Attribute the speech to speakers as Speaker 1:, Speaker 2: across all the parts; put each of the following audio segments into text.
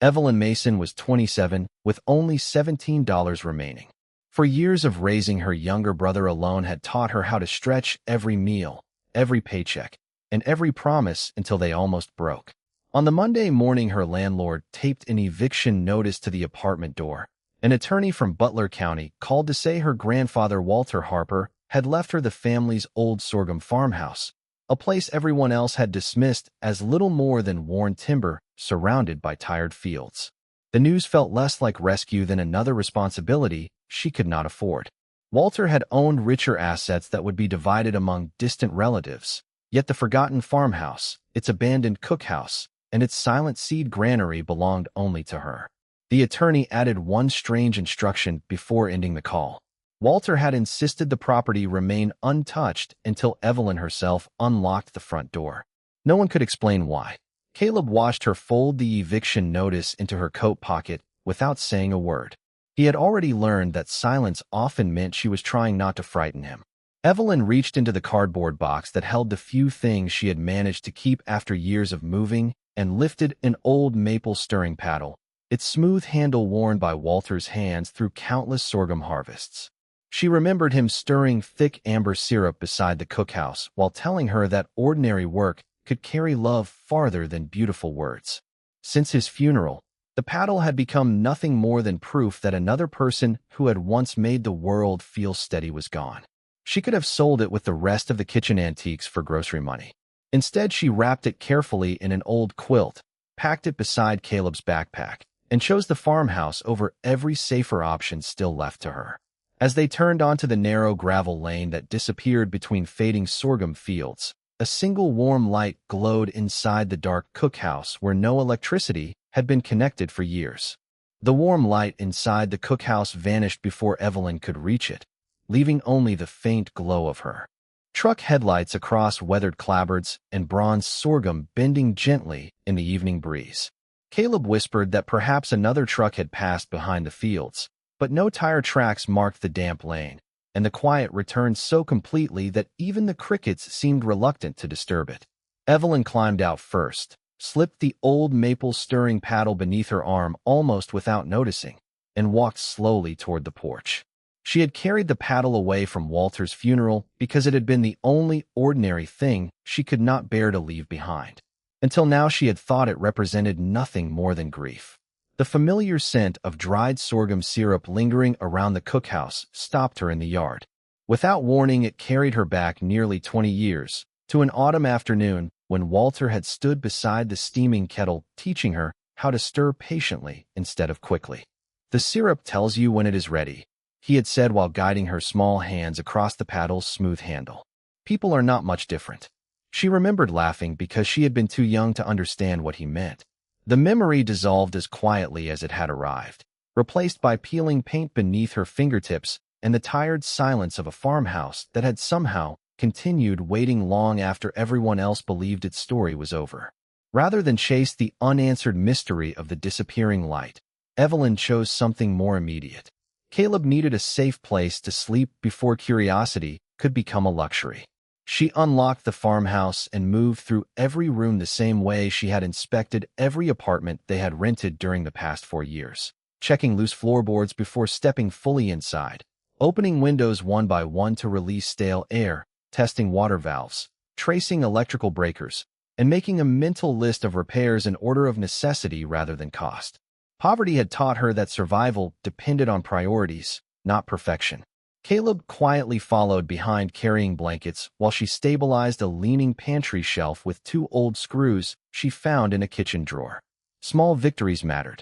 Speaker 1: Evelyn Mason was 27, with only $17 remaining. For years of raising her younger brother alone had taught her how to stretch every meal, every paycheck, and every promise until they almost broke. On the Monday morning, her landlord taped an eviction notice to the apartment door. An attorney from Butler County called to say her grandfather, Walter Harper, had left her the family's old Sorghum Farmhouse, a place everyone else had dismissed as little more than worn timber surrounded by tired fields. The news felt less like rescue than another responsibility she could not afford. Walter had owned richer assets that would be divided among distant relatives, yet the forgotten farmhouse, its abandoned cookhouse, and its silent seed granary belonged only to her. The attorney added one strange instruction before ending the call. Walter had insisted the property remain untouched until Evelyn herself unlocked the front door. No one could explain why. Caleb watched her fold the eviction notice into her coat pocket without saying a word. He had already learned that silence often meant she was trying not to frighten him. Evelyn reached into the cardboard box that held the few things she had managed to keep after years of moving and lifted an old maple stirring paddle, its smooth handle worn by Walter's hands through countless sorghum harvests. She remembered him stirring thick amber syrup beside the cookhouse while telling her that ordinary work could carry love farther than beautiful words. Since his funeral, the paddle had become nothing more than proof that another person who had once made the world feel steady was gone. She could have sold it with the rest of the kitchen antiques for grocery money. Instead, she wrapped it carefully in an old quilt, packed it beside Caleb's backpack, and chose the farmhouse over every safer option still left to her. As they turned onto the narrow gravel lane that disappeared between fading sorghum fields, a single warm light glowed inside the dark cookhouse where no electricity had been connected for years. The warm light inside the cookhouse vanished before Evelyn could reach it, leaving only the faint glow of her truck headlights across weathered clapboards and bronze sorghum bending gently in the evening breeze. Caleb whispered that perhaps another truck had passed behind the fields, but no tire tracks marked the damp lane, and the quiet returned so completely that even the crickets seemed reluctant to disturb it. Evelyn climbed out first, slipped the old maple stirring paddle beneath her arm almost without noticing, and walked slowly toward the porch. She had carried the paddle away from Walter's funeral because it had been the only ordinary thing she could not bear to leave behind. Until now she had thought it represented nothing more than grief. The familiar scent of dried sorghum syrup lingering around the cookhouse stopped her in the yard. Without warning, it carried her back nearly 20 years, to an autumn afternoon when Walter had stood beside the steaming kettle teaching her how to stir patiently instead of quickly. "The syrup tells you when it is ready," he had said while guiding her small hands across the paddle's smooth handle. People are not much different. She remembered laughing because she had been too young to understand what he meant. The memory dissolved as quietly as it had arrived, replaced by peeling paint beneath her fingertips and the tired silence of a farmhouse that had somehow continued waiting long after everyone else believed its story was over. Rather than chase the unanswered mystery of the disappearing light, Evelyn chose something more immediate. Caleb needed a safe place to sleep before curiosity could become a luxury. She unlocked the farmhouse and moved through every room the same way she had inspected every apartment they had rented during the past 4 years, checking loose floorboards before stepping fully inside, opening windows one by one to release stale air, testing water valves, tracing electrical breakers, and making a mental list of repairs in order of necessity rather than cost. Poverty had taught her that survival depended on priorities, not perfection. Caleb quietly followed behind carrying blankets while she stabilized a leaning pantry shelf with 2 old screws she found in a kitchen drawer. Small victories mattered.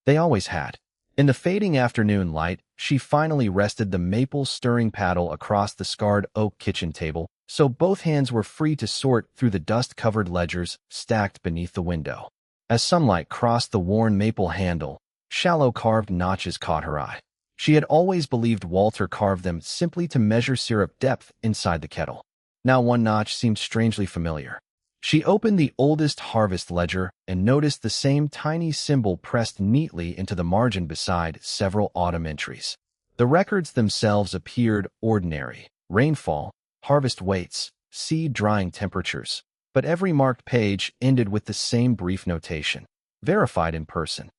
Speaker 1: They always had. In the fading afternoon light, she finally rested the maple stirring paddle across the scarred oak kitchen table, so both hands were free to sort through the dust-covered ledgers stacked beneath the window. As sunlight crossed the worn maple handle, shallow carved notches caught her eye. She had always believed Walter carved them simply to measure syrup depth inside the kettle. Now one notch seemed strangely familiar. She opened the oldest harvest ledger and noticed the same tiny symbol pressed neatly into the margin beside several autumn entries. The records themselves appeared ordinary: rainfall, harvest weights, seed drying temperatures. But every marked page ended with the same brief notation: verified in person.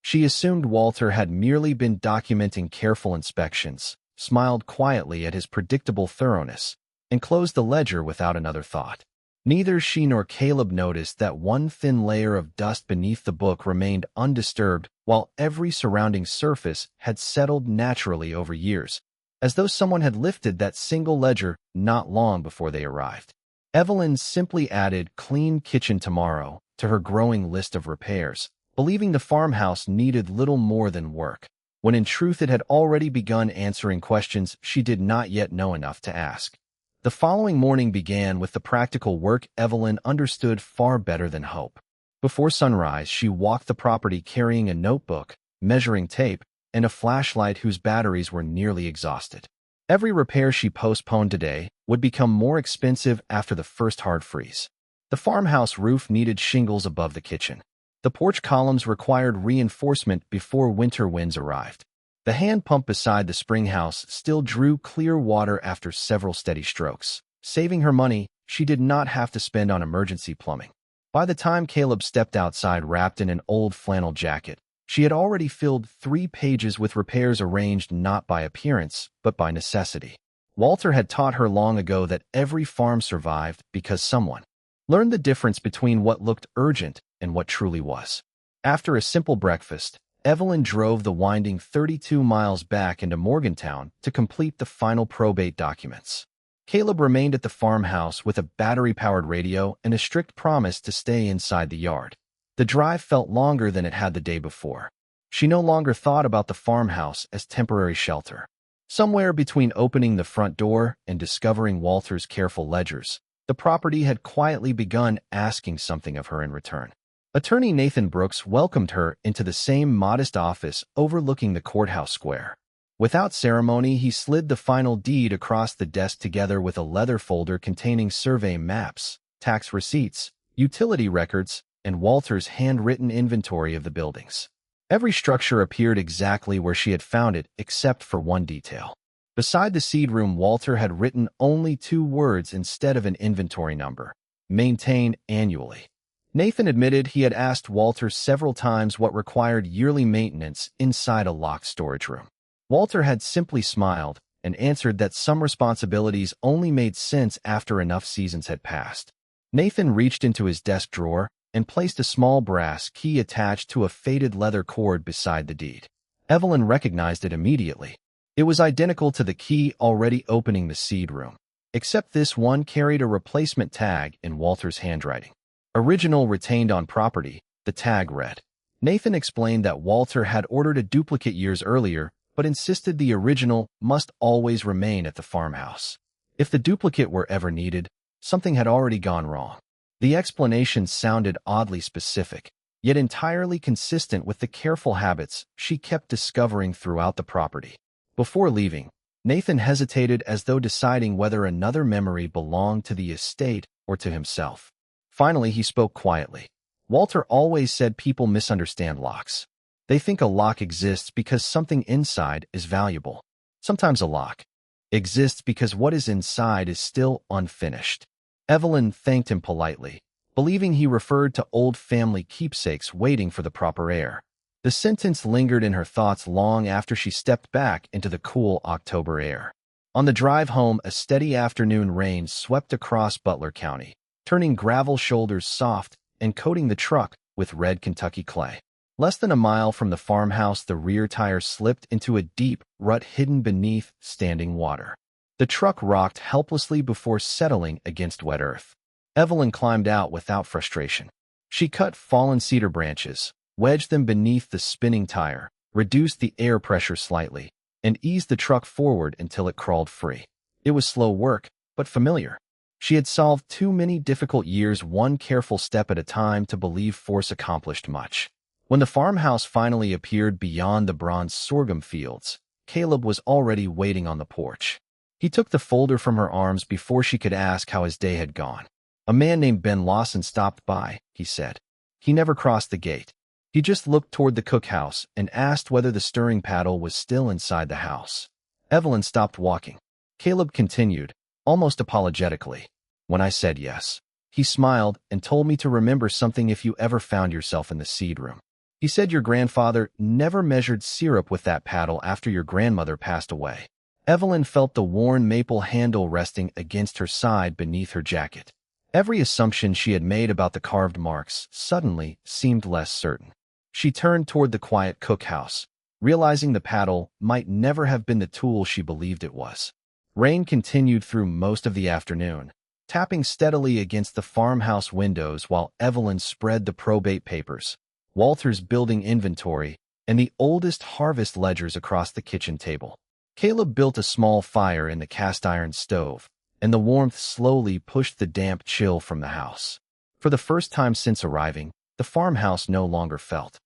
Speaker 1: She assumed Walter had merely been documenting careful inspections, smiled quietly at his predictable thoroughness, and closed the ledger without another thought. Neither she nor Caleb noticed that one thin layer of dust beneath the book remained undisturbed while every surrounding surface had settled naturally over years, as though someone had lifted that single ledger not long before they arrived. Evelyn simply added "clean kitchen tomorrow" to her growing list of repairs, believing the farmhouse needed little more than work, when in truth it had already begun answering questions she did not yet know enough to ask. The following morning began with the practical work Evelyn understood far better than Hope. Before sunrise, she walked the property carrying a notebook, measuring tape, and a flashlight whose batteries were nearly exhausted. Every repair she postponed today would become more expensive after the first hard freeze. The farmhouse roof needed shingles above the kitchen. The porch columns required reinforcement before winter winds arrived. The hand pump beside the springhouse still drew clear water after several steady strokes. Saving her money, she did not have to spend on emergency plumbing. By the time Caleb stepped outside wrapped in an old flannel jacket, she had already filled 3 pages with repairs arranged not by appearance, but by necessity. Walter had taught her long ago that every farm survived because someone learned the difference between what looked urgent and what truly was. After a simple breakfast, Evelyn drove the winding 32 miles back into Morgantown to complete the final probate documents. Caleb remained at the farmhouse with a battery-powered radio and a strict promise to stay inside the yard. The drive felt longer than it had the day before. She no longer thought about the farmhouse as temporary shelter. Somewhere between opening the front door and discovering Walter's careful ledgers, the property had quietly begun asking something of her in return. Attorney Nathan Brooks welcomed her into the same modest office overlooking the courthouse square. Without ceremony, he slid the final deed across the desk together with a leather folder containing survey maps, tax receipts, utility records, and Walter's handwritten inventory of the buildings. Every structure appeared exactly where she had found it except for one detail. Beside the seed room, Walter had written only 2 words instead of an inventory number: maintained annually. Nathan admitted he had asked Walter several times what required yearly maintenance inside a locked storage room. Walter had simply smiled and answered that some responsibilities only made sense after enough seasons had passed. Nathan reached into his desk drawer and placed a small brass key attached to a faded leather cord beside the deed. Evelyn recognized it immediately. It was identical to the key already opening the seed room, except this one carried a replacement tag in Walter's handwriting. Original retained on property, the tag read. Nathan explained that Walter had ordered a duplicate years earlier, but insisted the original must always remain at the farmhouse. If the duplicate were ever needed, something had already gone wrong. The explanation sounded oddly specific, yet entirely consistent with the careful habits she kept discovering throughout the property. Before leaving, Nathan hesitated as though deciding whether another memory belonged to the estate or to himself. Finally, he spoke quietly. Walter always said people misunderstand locks. They think a lock exists because something inside is valuable. Sometimes a lock exists because what is inside is still unfinished. Evelyn thanked him politely, believing he referred to old family keepsakes waiting for the proper heir. The sentence lingered in her thoughts long after she stepped back into the cool October air. On the drive home, a steady afternoon rain swept across Butler County, turning gravel shoulders soft and coating the truck with red Kentucky clay. Less than a mile from the farmhouse, the rear tire slipped into a deep rut hidden beneath standing water. The truck rocked helplessly before settling against wet earth. Evelyn climbed out without frustration. She cut fallen cedar branches, wedged them beneath the spinning tire, reduced the air pressure slightly, and eased the truck forward until it crawled free. It was slow work, but familiar. She had solved too many difficult years one careful step at a time to believe force accomplished much. When the farmhouse finally appeared beyond the bronze sorghum fields, Caleb was already waiting on the porch. He took the folder from her arms before she could ask how his day had gone. "A man named Ben Lawson stopped by," he said. "He never crossed the gate. He just looked toward the cookhouse and asked whether the stirring paddle was still inside the house." Evelyn stopped walking. Caleb continued, almost apologetically. "When I said yes, he smiled and told me to remember something if you ever found yourself in the seed room. He said your grandfather never measured syrup with that paddle after your grandmother passed away. Evelyn felt the worn maple handle resting against her side beneath her jacket. Every assumption she had made about the carved marks suddenly seemed less certain. She turned toward the quiet cookhouse, realizing the paddle might never have been the tool she believed it was. Rain continued through most of the afternoon, tapping steadily against the farmhouse windows while Evelyn spread the probate papers, Walter's building inventory, and the oldest harvest ledgers across the kitchen table. Caleb built a small fire in the cast-iron stove, and the warmth slowly pushed the damp chill from the house. For the first time since arriving, the farmhouse no longer felt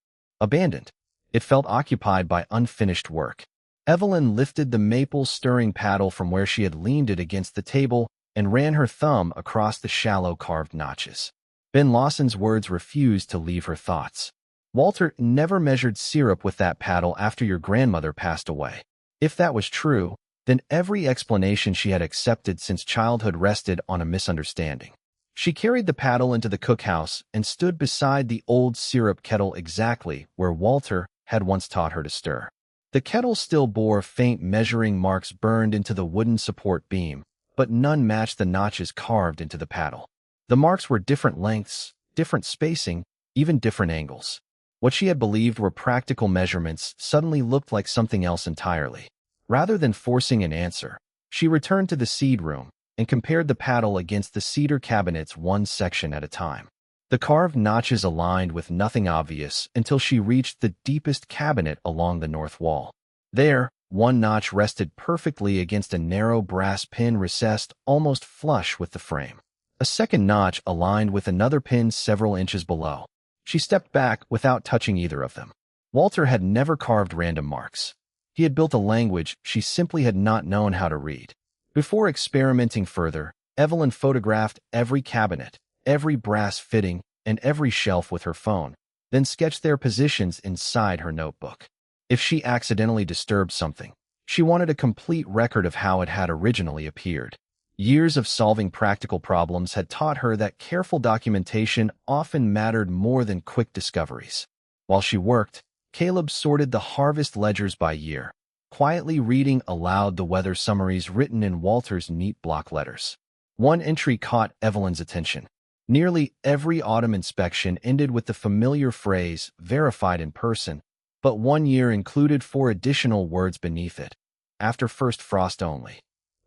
Speaker 1: abandoned. It felt occupied by unfinished work. Evelyn lifted the maple stirring paddle from where she had leaned it against the table and ran her thumb across the shallow carved notches. Ben Lawson's words refused to leave her thoughts. Walter never measured syrup with that paddle after your grandmother passed away. If that was true, then every explanation she had accepted since childhood rested on a misunderstanding. She carried the paddle into the cookhouse and stood beside the old syrup kettle exactly where Walter had once taught her to stir. The kettle still bore faint measuring marks burned into the wooden support beam, but none matched the notches carved into the paddle. The marks were different lengths, different spacing, even different angles. What she had believed were practical measurements suddenly looked like something else entirely. Rather than forcing an answer, she returned to the seed room and compared the paddle against the cedar cabinets one section at a time. The carved notches aligned with nothing obvious until she reached the deepest cabinet along the north wall. There, one notch rested perfectly against a narrow brass pin recessed almost flush with the frame. A second notch aligned with another pin several inches below. She stepped back without touching either of them. Walter had never carved random marks. He had built a language she simply had not known how to read. Before experimenting further, Evelyn photographed every cabinet, every brass fitting, and every shelf with her phone, then sketched their positions inside her notebook. If she accidentally disturbed something, she wanted a complete record of how it had originally appeared. Years of solving practical problems had taught her that careful documentation often mattered more than quick discoveries. While she worked, Caleb sorted the harvest ledgers by year, quietly reading aloud the weather summaries written in Walter's neat block letters. One entry caught Evelyn's attention. Nearly every autumn inspection ended with the familiar phrase, verified in person, but one year included 4 additional words beneath it, after first frost only.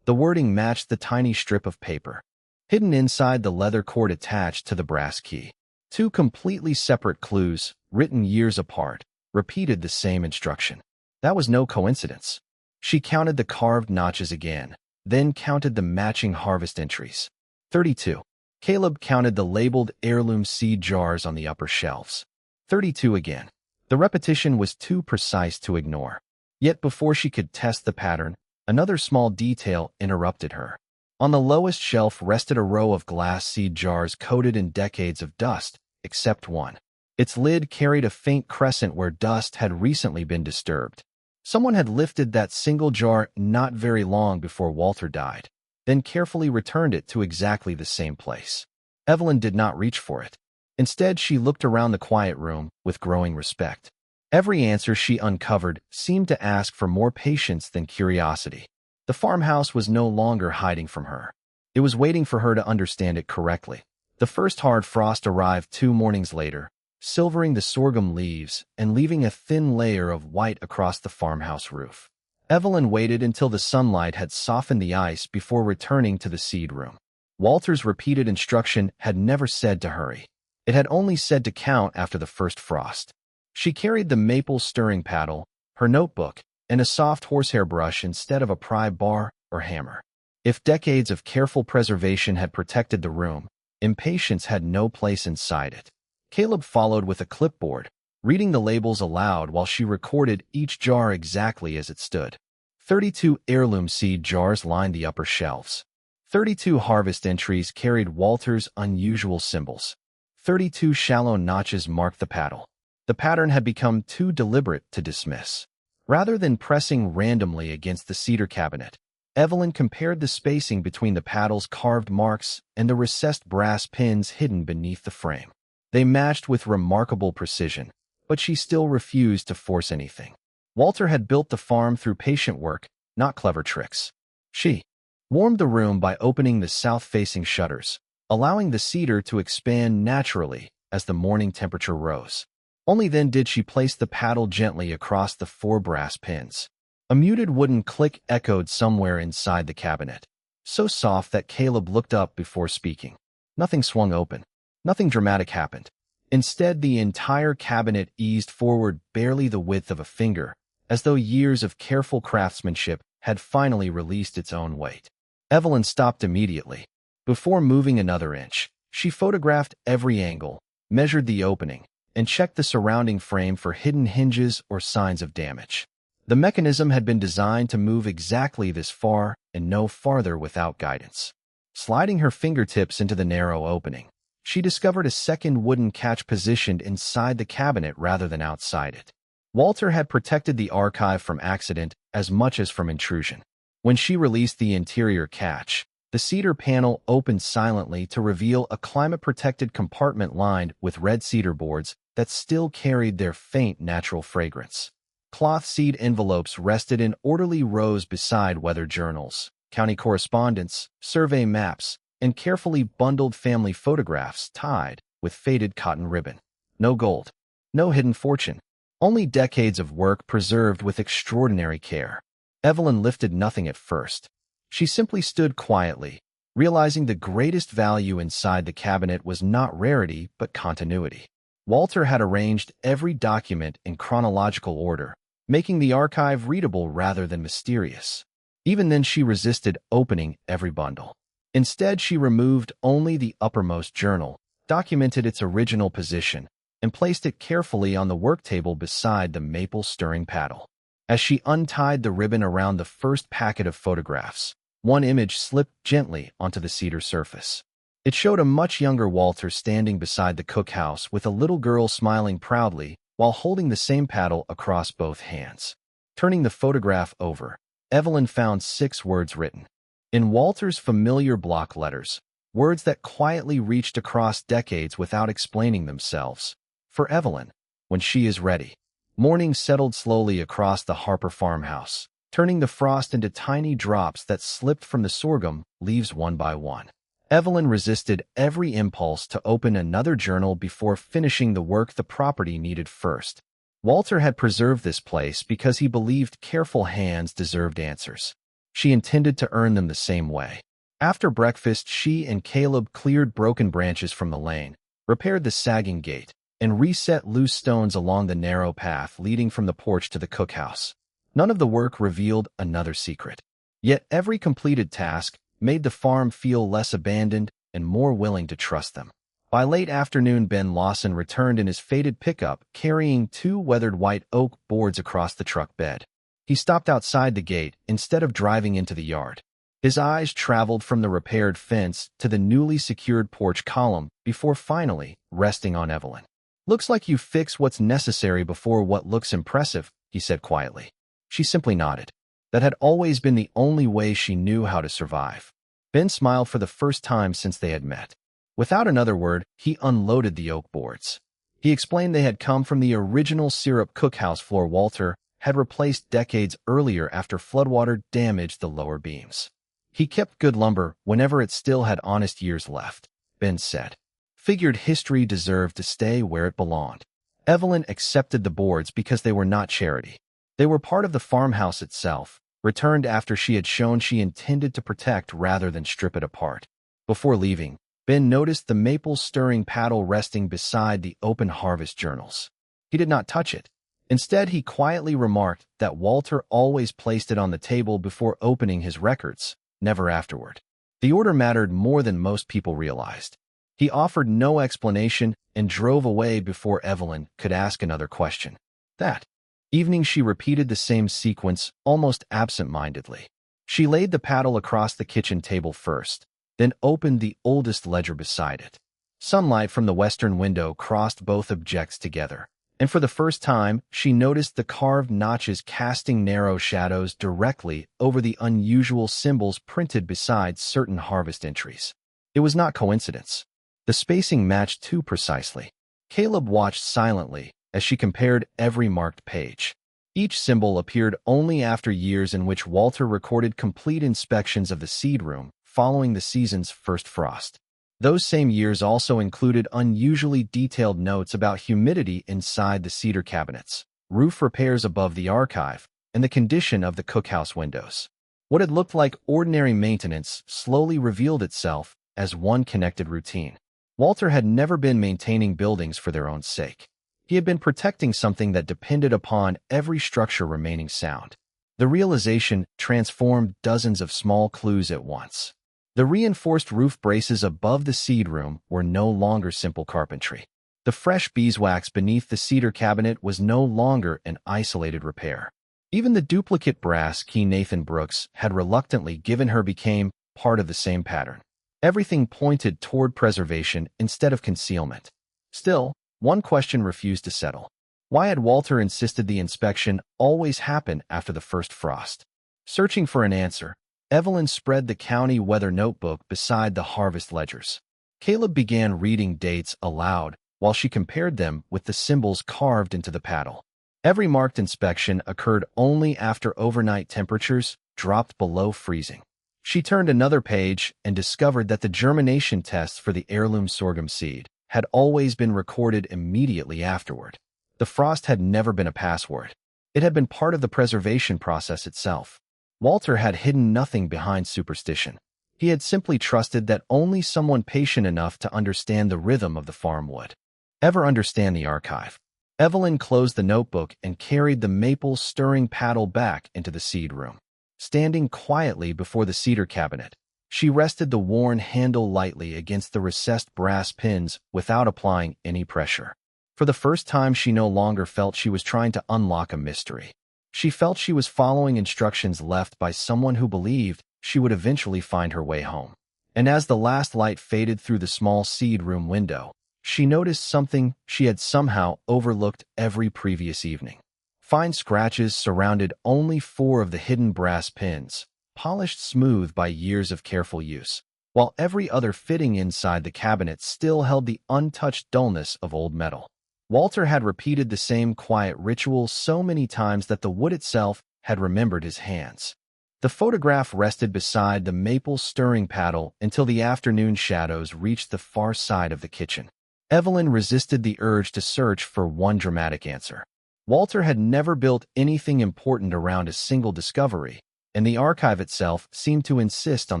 Speaker 1: The wording matched the tiny strip of paper, hidden inside the leather cord attached to the brass key. 2 completely separate clues, written years apart, repeated the same instruction. That was no coincidence. She counted the carved notches again, then counted the matching harvest entries. 32. Caleb counted the labeled heirloom seed jars on the upper shelves. 32 again. The repetition was too precise to ignore. Yet before she could test the pattern, another small detail interrupted her. On the lowest shelf rested a row of glass seed jars coated in decades of dust, except one. Its lid carried a faint crescent where dust had recently been disturbed. Someone had lifted that single jar not very long before Walter died, then carefully returned it to exactly the same place. Evelyn did not reach for it. Instead, she looked around the quiet room with growing respect. Every answer she uncovered seemed to ask for more patience than curiosity. The farmhouse was no longer hiding from her. It was waiting for her to understand it correctly. The first hard frost arrived 2 mornings later, silvering the sorghum leaves and leaving a thin layer of white across the farmhouse roof. Evelyn waited until the sunlight had softened the ice before returning to the seed room. Walter's repeated instruction had never said to hurry. It had only said to count after the first frost. She carried the maple stirring paddle, her notebook, and a soft horsehair brush instead of a pry bar or hammer. If decades of careful preservation had protected the room, impatience had no place inside it. Caleb followed with a clipboard, reading the labels aloud while she recorded each jar exactly as it stood. 32 heirloom seed jars lined the upper shelves. 32 harvest entries carried Walter's unusual symbols. 32 shallow notches marked the paddle. The pattern had become too deliberate to dismiss. Rather than pressing randomly against the cedar cabinet, Evelyn compared the spacing between the paddle's carved marks and the recessed brass pins hidden beneath the frame. They matched with remarkable precision, but she still refused to force anything. Walter had built the farm through patient work, not clever tricks. She warmed the room by opening the south-facing shutters, allowing the cedar to expand naturally as the morning temperature rose. Only then did she place the paddle gently across the 4 brass pins. A muted wooden click echoed somewhere inside the cabinet, so soft that Caleb looked up before speaking. Nothing swung open. Nothing dramatic happened. Instead, the entire cabinet eased forward barely the width of a finger, as though years of careful craftsmanship had finally released its own weight. Evelyn stopped immediately. Before moving another inch, she photographed every angle, measured the opening, and checked the surrounding frame for hidden hinges or signs of damage. The mechanism had been designed to move exactly this far and no farther without guidance. Sliding her fingertips into the narrow opening, she discovered a second wooden catch positioned inside the cabinet rather than outside it. Walter had protected the archive from accident as much as from intrusion. When she released the interior catch, the cedar panel opened silently to reveal a climate-protected compartment lined with red cedar boards that still carried their faint natural fragrance. Cloth seed envelopes rested in orderly rows beside weather journals, county correspondence, survey maps, and carefully bundled family photographs tied with faded cotton ribbon. No gold, no hidden fortune, only decades of work preserved with extraordinary care. Evelyn lifted nothing at first. She simply stood quietly, realizing the greatest value inside the cabinet was not rarity but continuity. Walter had arranged every document in chronological order, making the archive readable rather than mysterious. Even then, she resisted opening every bundle. Instead, she removed only the uppermost journal, documented its original position, and placed it carefully on the work table beside the maple stirring paddle. As she untied the ribbon around the first packet of photographs, one image slipped gently onto the cedar surface. It showed a much younger Walter standing beside the cookhouse with a little girl smiling proudly while holding the same paddle across both hands. Turning the photograph over, Evelyn found 6 words written. In Walter's familiar block letters, words that quietly reached across decades without explaining themselves. For Evelyn, when she is ready. Morning settled slowly across the Harper farmhouse, turning the frost into tiny drops that slipped from the sorghum leaves one by one. Evelyn resisted every impulse to open another journal before finishing the work the property needed first. Walter had preserved this place because he believed careful hands deserved answers. She intended to earn them the same way. After breakfast, she and Caleb cleared broken branches from the lane, repaired the sagging gate, and reset loose stones along the narrow path leading from the porch to the cookhouse. None of the work revealed another secret. Yet every completed task made the farm feel less abandoned and more willing to trust them. By late afternoon, Ben Lawson returned in his faded pickup, carrying 2 weathered white oak boards across the truck bed. He stopped outside the gate instead of driving into the yard. His eyes traveled from the repaired fence to the newly secured porch column before finally resting on Evelyn. "Looks like you fix what's necessary before what looks impressive," he said quietly. She simply nodded. That had always been the only way she knew how to survive. Ben smiled for the first time since they had met. Without another word, he unloaded the oak boards. He explained they had come from the original syrup cookhouse floor Walter had replaced decades earlier after floodwater damaged the lower beams. "He kept good lumber whenever it still had honest years left," Ben said. "Figured history deserved to stay where it belonged." Evelyn accepted the boards because they were not charity. They were part of the farmhouse itself, returned after she had shown she intended to protect rather than strip it apart. Before leaving, Ben noticed the maple stirring paddle resting beside the open harvest journals. He did not touch it. Instead, he quietly remarked that Walter always placed it on the table before opening his records, never afterward. The order mattered more than most people realized. He offered no explanation and drove away before Evelyn could ask another question. That evening, she repeated the same sequence, almost absent-mindedly. She laid the paddle across the kitchen table first, then opened the oldest ledger beside it. Sunlight from the western window crossed both objects together, and for the first time, she noticed the carved notches casting narrow shadows directly over the unusual symbols printed beside certain harvest entries. It was not coincidence. The spacing matched too precisely. Caleb watched silently, as she compared every marked page. Each symbol appeared only after years in which Walter recorded complete inspections of the seed room following the season's first frost. Those same years also included unusually detailed notes about humidity inside the cedar cabinets, roof repairs above the archive, and the condition of the cookhouse windows. What had looked like ordinary maintenance slowly revealed itself as one connected routine. Walter had never been maintaining buildings for their own sake. He had been protecting something that depended upon every structure remaining sound. The realization transformed dozens of small clues at once. The reinforced roof braces above the seed room were no longer simple carpentry. The fresh beeswax beneath the cedar cabinet was no longer an isolated repair. Even the duplicate brass key Nathan Brooks had reluctantly given her became part of the same pattern. Everything pointed toward preservation instead of concealment. Still, one question refused to settle. Why had Walter insisted the inspection always happen after the first frost? Searching for an answer, Evelyn spread the county weather notebook beside the harvest ledgers. Caleb began reading dates aloud while she compared them with the symbols carved into the paddle. Every marked inspection occurred only after overnight temperatures dropped below freezing. She turned another page and discovered that the germination tests for the heirloom sorghum seed had always been recorded immediately afterward. The frost had never been a password. It had been part of the preservation process itself. Walter had hidden nothing behind superstition. He had simply trusted that only someone patient enough to understand the rhythm of the farm would ever understand the archive. Evelyn closed the notebook and carried the maple stirring paddle back into the seed room. Standing quietly before the cedar cabinet, she rested the worn handle lightly against the recessed brass pins without applying any pressure. For the first time, she no longer felt she was trying to unlock a mystery. She felt she was following instructions left by someone who believed she would eventually find her way home. And as the last light faded through the small seed room window, she noticed something she had somehow overlooked every previous evening. Fine scratches surrounded only 4 of the hidden brass pins, polished smooth by years of careful use, while every other fitting inside the cabinet still held the untouched dullness of old metal. Walter had repeated the same quiet ritual so many times that the wood itself had remembered his hands. The photograph rested beside the maple stirring paddle until the afternoon shadows reached the far side of the kitchen. Evelyn resisted the urge to search for one dramatic answer. Walter had never built anything important around a single discovery, and the archive itself seemed to insist on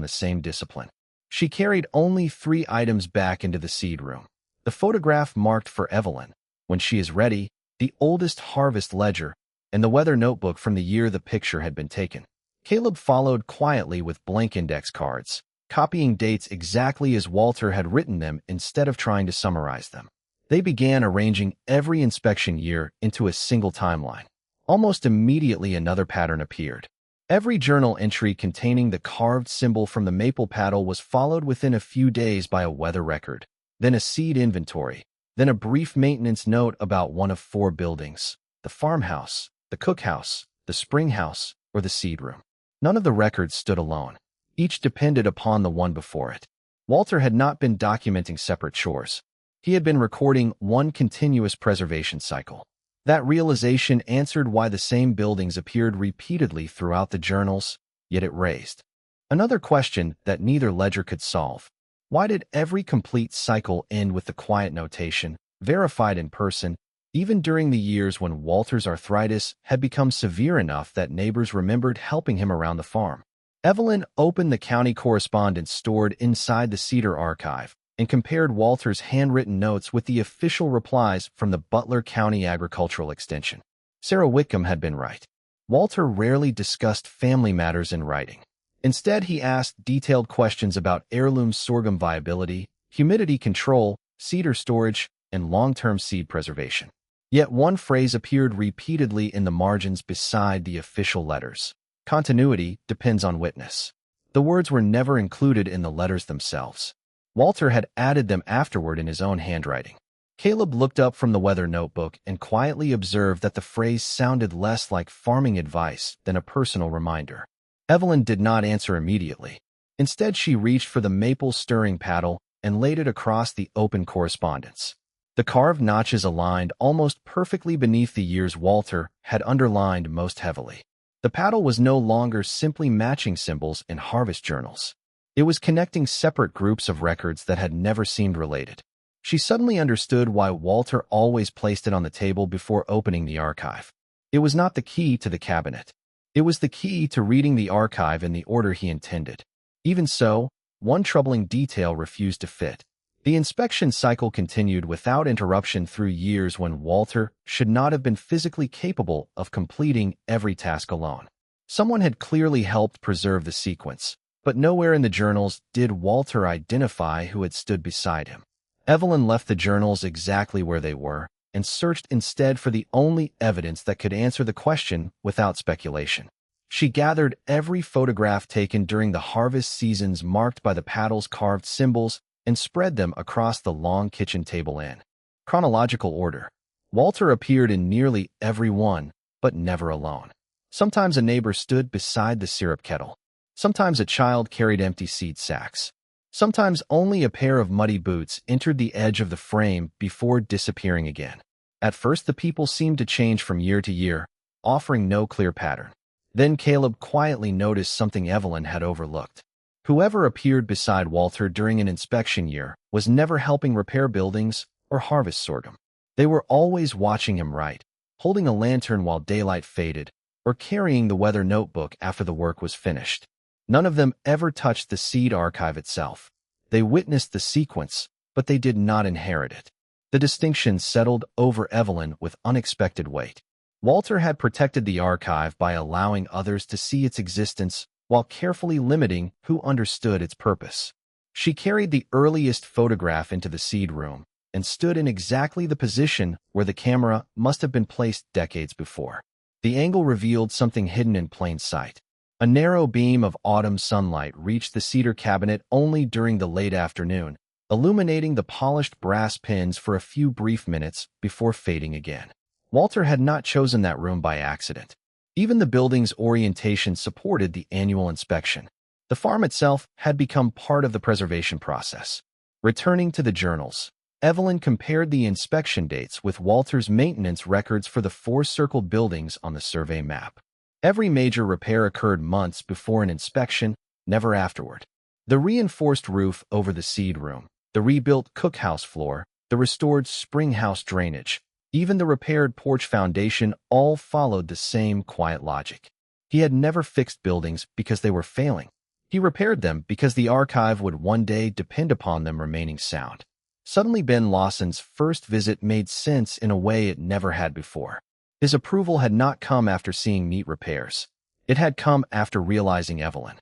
Speaker 1: the same discipline. She carried only 3 items back into the seed room. The photograph marked for Evelyn, when she is ready, the oldest harvest ledger, and the weather notebook from the year the picture had been taken. Caleb followed quietly with blank index cards, copying dates exactly as Walter had written them instead of trying to summarize them. They began arranging every inspection year into a single timeline. Almost immediately, another pattern appeared. Every journal entry containing the carved symbol from the maple paddle was followed within a few days by a weather record, then a seed inventory, then a brief maintenance note about one of 4 buildings: the farmhouse, the cookhouse, the springhouse, or the seed room. None of the records stood alone. Each depended upon the one before it. Walter had not been documenting separate chores. He had been recording one continuous preservation cycle. That realization answered why the same buildings appeared repeatedly throughout the journals, yet it raised another question that neither ledger could solve. Why did every complete cycle end with the quiet notation, verified in person, even during the years when Walter's arthritis had become severe enough that neighbors remembered helping him around the farm? Evelyn opened the county correspondence stored inside the Cedar archive and compared Walter's handwritten notes with the official replies from the Butler County Agricultural Extension. Sarah Whitcomb had been right. Walter rarely discussed family matters in writing. Instead, he asked detailed questions about heirloom sorghum viability, humidity control, cedar storage, and long-term seed preservation. Yet one phrase appeared repeatedly in the margins beside the official letters. Continuity depends on witness. The words were never included in the letters themselves. Walter had added them afterward in his own handwriting. Caleb looked up from the weather notebook and quietly observed that the phrase sounded less like farming advice than a personal reminder. Evelyn did not answer immediately. Instead, she reached for the maple stirring paddle and laid it across the open correspondence. The carved notches aligned almost perfectly beneath the years Walter had underlined most heavily. The paddle was no longer simply matching symbols in harvest journals. It was connecting separate groups of records that had never seemed related. She suddenly understood why Walter always placed it on the table before opening the archive. It was not the key to the cabinet. It was the key to reading the archive in the order he intended. Even so, one troubling detail refused to fit. The inspection cycle continued without interruption through years when Walter should not have been physically capable of completing every task alone. Someone had clearly helped preserve the sequence, but nowhere in the journals did Walter identify who had stood beside him. Evelyn left the journals exactly where they were and searched instead for the only evidence that could answer the question without speculation. She gathered every photograph taken during the harvest seasons marked by the paddle's carved symbols and spread them across the long kitchen table in chronological order. Walter appeared in nearly every one, but never alone. Sometimes a neighbor stood beside the syrup kettle. Sometimes a child carried empty seed sacks. Sometimes only a pair of muddy boots entered the edge of the frame before disappearing again. At first, the people seemed to change from year to year, offering no clear pattern. Then Caleb quietly noticed something Evelyn had overlooked. Whoever appeared beside Walter during an inspection year was never helping repair buildings or harvest sorghum. They were always watching him write, holding a lantern while daylight faded, or carrying the weather notebook after the work was finished. None of them ever touched the seed archive itself. They witnessed the sequence, but they did not inherit it. The distinction settled over Evelyn with unexpected weight. Walter had protected the archive by allowing others to see its existence while carefully limiting who understood its purpose. She carried the earliest photograph into the seed room and stood in exactly the position where the camera must have been placed decades before. The angle revealed something hidden in plain sight. A narrow beam of autumn sunlight reached the cedar cabinet only during the late afternoon, illuminating the polished brass pins for a few brief minutes before fading again. Walter had not chosen that room by accident. Even the building's orientation supported the annual inspection. The farm itself had become part of the preservation process. Returning to the journals, Evelyn compared the inspection dates with Walter's maintenance records for the four circled buildings on the survey map. Every major repair occurred months before an inspection, never afterward. The reinforced roof over the seed room, the rebuilt cookhouse floor, the restored springhouse drainage, even the repaired porch foundation all followed the same quiet logic. He had never fixed buildings because they were failing. He repaired them because the archive would one day depend upon them remaining sound. Suddenly, Ben Lawson's first visit made sense in a way it never had before. His approval had not come after seeing neat repairs. It had come after realizing Evelyn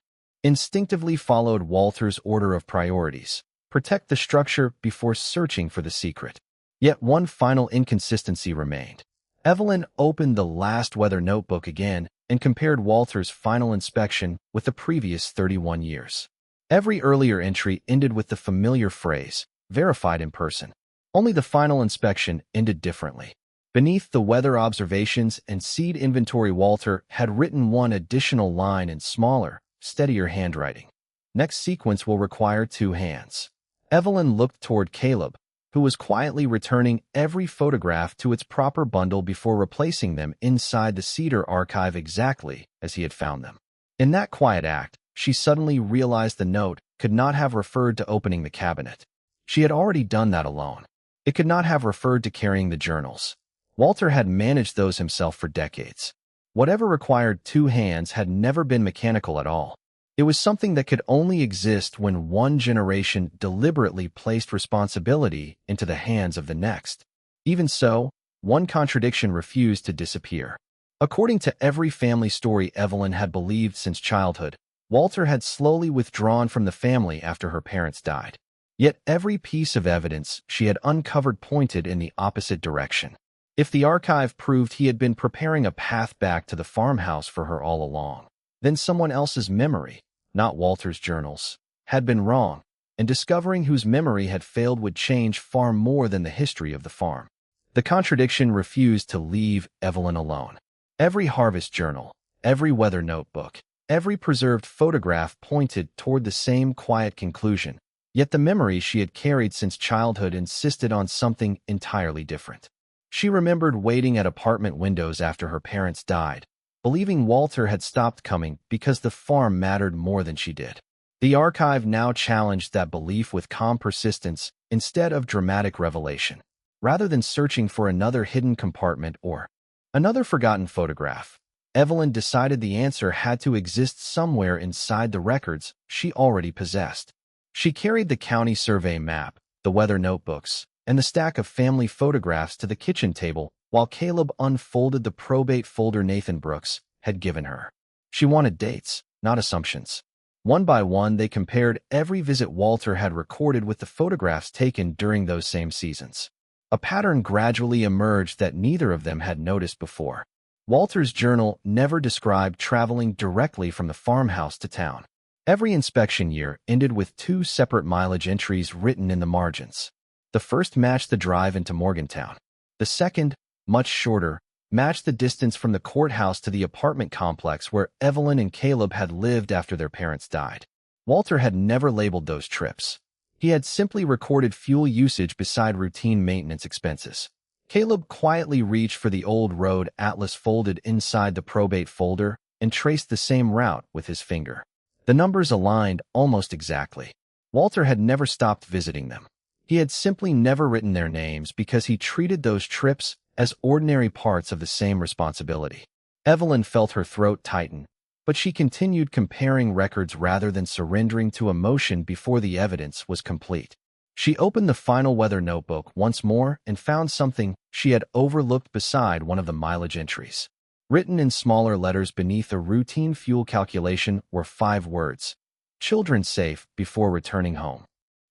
Speaker 1: instinctively followed Walter's order of priorities: protect the structure before searching for the secret. Yet one final inconsistency remained. Evelyn opened the last weather notebook again and compared Walter's final inspection with the previous 31 years. Every earlier entry ended with the familiar phrase, verified in person. Only the final inspection ended differently. Beneath the weather observations and seed inventory, Walter had written one additional line in smaller, steadier handwriting. Next sequence will require 2 hands. Evelyn looked toward Caleb, who was quietly returning every photograph to its proper bundle before replacing them inside the cedar archive exactly as he had found them. In that quiet act, she suddenly realized the note could not have referred to opening the cabinet. She had already done that alone. It could not have referred to carrying the journals. Walter had managed those himself for decades. Whatever required 2 hands had never been mechanical at all. It was something that could only exist when one generation deliberately placed responsibility into the hands of the next. Even so, one contradiction refused to disappear. According to every family story Evelyn had believed since childhood, Walter had slowly withdrawn from the family after her parents died. Yet every piece of evidence she had uncovered pointed in the opposite direction. If the archive proved he had been preparing a path back to the farmhouse for her all along, then someone else's memory, not Walter's journals, had been wrong, and discovering whose memory had failed would change far more than the history of the farm. The contradiction refused to leave Evelyn alone. Every harvest journal, every weather notebook, every preserved photograph pointed toward the same quiet conclusion: Yet the memory she had carried since childhood insisted on something entirely different. She remembered waiting at apartment windows after her parents died, believing Walter had stopped coming because the farm mattered more than she did. The archive now challenged that belief with calm persistence instead of dramatic revelation. Rather than searching for another hidden compartment or another forgotten photograph, Evelyn decided the answer had to exist somewhere inside the records she already possessed. She carried the county survey map, the weather notebooks, and the stack of family photographs to the kitchen table while Caleb unfolded the probate folder Nathan Brooks had given her. She wanted dates, not assumptions. One by one, they compared every visit Walter had recorded with the photographs taken during those same seasons. A pattern gradually emerged that neither of them had noticed before. Walter's journal never described traveling directly from the farmhouse to town. Every inspection year ended with 2 separate mileage entries written in the margins. The first matched the drive into Morgantown. The second, much shorter, matched the distance from the courthouse to the apartment complex where Evelyn and Caleb had lived after their parents died. Walter had never labeled those trips. He had simply recorded fuel usage beside routine maintenance expenses. Caleb quietly reached for the old road atlas folded inside the probate folder and traced the same route with his finger. The numbers aligned almost exactly. Walter had never stopped visiting them. He had simply never written their names because he treated those trips as ordinary parts of the same responsibility. Evelyn felt her throat tighten, but she continued comparing records rather than surrendering to emotion before the evidence was complete. She opened the final weather notebook once more and found something she had overlooked beside one of the mileage entries. Written in smaller letters beneath a routine fuel calculation were 5 words: "Children safe before returning home."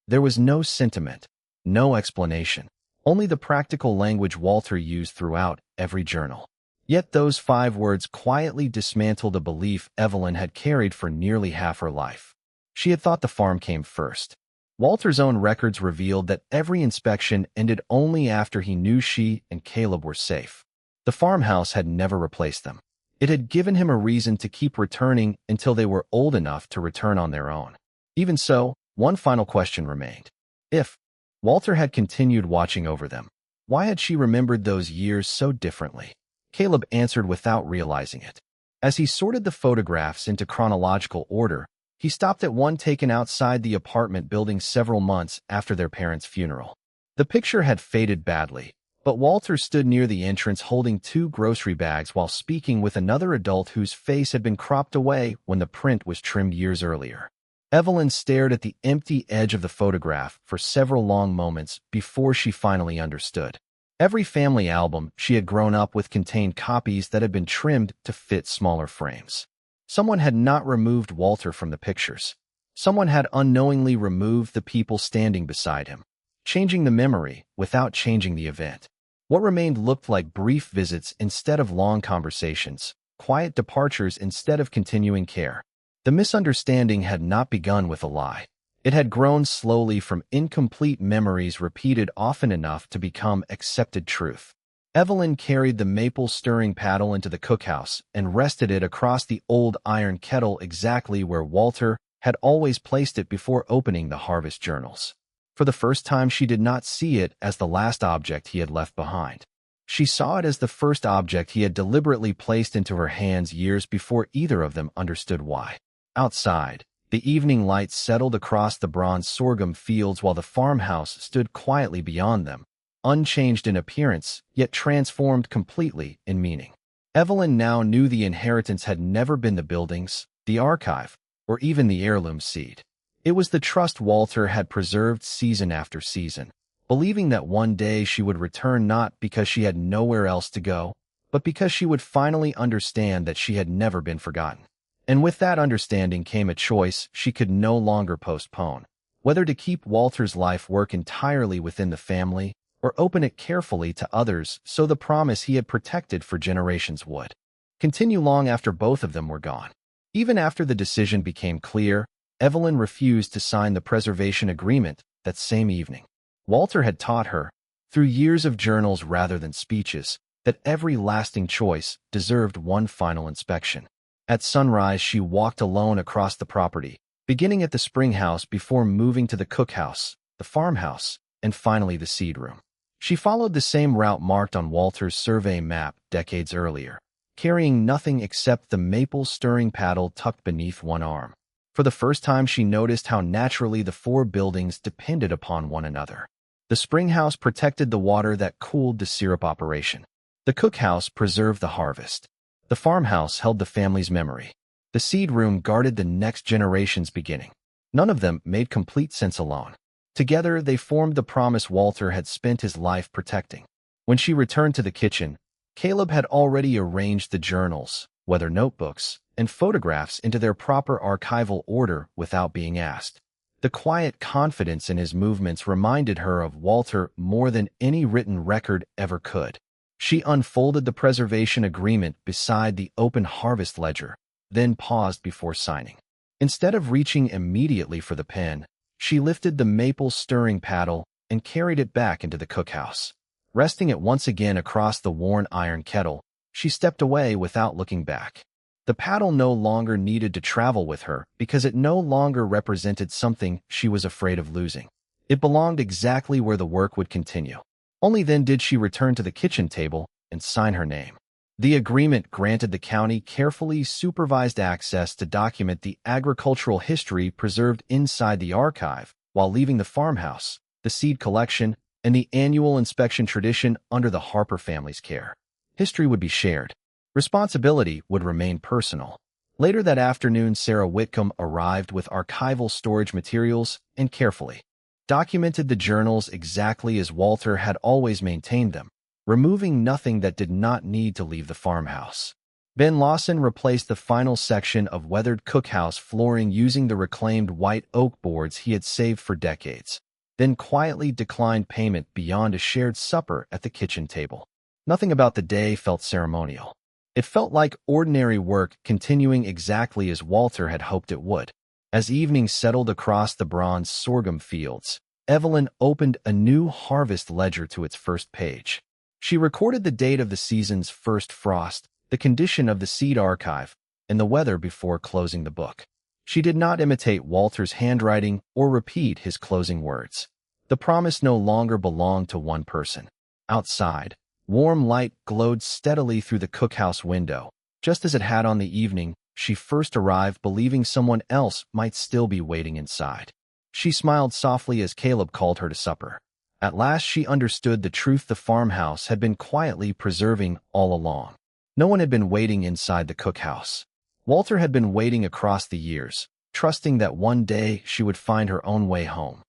Speaker 1: There was no sentiment, no explanation, only the practical language Walter used throughout every journal. Yet those 5 words quietly dismantled a belief Evelyn had carried for nearly half her life. She had thought the farm came first. Walter's own records revealed that every inspection ended only after he knew she and Caleb were safe. The farmhouse had never replaced them. It had given him a reason to keep returning until they were old enough to return on their own. Even so, one final question remained. If Walter had continued watching over them, why had she remembered those years so differently? Caleb answered without realizing it. As he sorted the photographs into chronological order, he stopped at one taken outside the apartment building several months after their parents' funeral. The picture had faded badly, but Walter stood near the entrance holding 2 grocery bags while speaking with another adult whose face had been cropped away when the print was trimmed years earlier. Evelyn stared at the empty edge of the photograph for several long moments before she finally understood. Every family album she had grown up with contained copies that had been trimmed to fit smaller frames. Someone had not removed Walter from the pictures. Someone had unknowingly removed the people standing beside him, changing the memory without changing the event. What remained looked like brief visits instead of long conversations, quiet departures instead of continuing care. The misunderstanding had not begun with a lie. It had grown slowly from incomplete memories repeated often enough to become accepted truth. Evelyn carried the maple stirring paddle into the cookhouse and rested it across the old iron kettle exactly where Walter had always placed it before opening the harvest journals. For the first time, she did not see it as the last object he had left behind. She saw it as the first object he had deliberately placed into her hands years before either of them understood why. Outside, the evening light settled across the bronze sorghum fields while the farmhouse stood quietly beyond them, unchanged in appearance, yet transformed completely in meaning. Evelyn now knew the inheritance had never been the buildings, the archive, or even the heirloom seed. It was the trust Walter had preserved season after season, believing that one day she would return not because she had nowhere else to go, but because she would finally understand that she had never been forgotten. And with that understanding came a choice she could no longer postpone, whether to keep Walter's life work entirely within the family or open it carefully to others so the promise he had protected for generations would continue long after both of them were gone. Even after the decision became clear, Evelyn refused to sign the preservation agreement that same evening. Walter had taught her, through years of journals rather than speeches, that every lasting choice deserved one final inspection. At sunrise, she walked alone across the property, beginning at the springhouse before moving to the cookhouse, the farmhouse, and finally the seed room. She followed the same route marked on Walter's survey map decades earlier, carrying nothing except the maple stirring paddle tucked beneath one arm. For the first time, she noticed how naturally the four buildings depended upon one another. The springhouse protected the water that cooled the syrup operation. The cookhouse preserved the harvest. The farmhouse held the family's memory. The seed room guarded the next generation's beginning. None of them made complete sense alone. Together, they formed the promise Walter had spent his life protecting. When she returned to the kitchen, Caleb had already arranged the journals, weather notebooks, and photographs into their proper archival order without being asked. The quiet confidence in his movements reminded her of Walter more than any written record ever could. She unfolded the preservation agreement beside the open harvest ledger, then paused before signing. Instead of reaching immediately for the pen, she lifted the maple stirring paddle and carried it back into the cookhouse. Resting it once again across the worn iron kettle, she stepped away without looking back. The paddle no longer needed to travel with her because it no longer represented something she was afraid of losing. It belonged exactly where the work would continue. Only then did she return to the kitchen table and sign her name. The agreement granted the county carefully supervised access to document the agricultural history preserved inside the archive, while leaving the farmhouse, the seed collection, and the annual inspection tradition under the Harper family's care. History would be shared. Responsibility would remain personal. Later that afternoon, Sarah Whitcomb arrived with archival storage materials and carefully documented the journals exactly as Walter had always maintained them, removing nothing that did not need to leave the farmhouse. Ben Lawson replaced the final section of weathered cookhouse flooring using the reclaimed white oak boards he had saved for decades, then quietly declined payment beyond a shared supper at the kitchen table. Nothing about the day felt ceremonial. It felt like ordinary work continuing exactly as Walter had hoped it would. As evening settled across the bronze sorghum fields, Evelyn opened a new harvest ledger to its first page. She recorded the date of the season's first frost, the condition of the seed archive, and the weather before closing the book. She did not imitate Walter's handwriting or repeat his closing words. The promise no longer belonged to one person. Outside, warm light glowed steadily through the cookhouse window, just as it had on the evening she first arrived, believing someone else might still be waiting inside. She smiled softly as Caleb called her to supper. At last she understood the truth the farmhouse had been quietly preserving all along. No one had been waiting inside the cookhouse. Walter had been waiting across the years, trusting that one day she would find her own way home.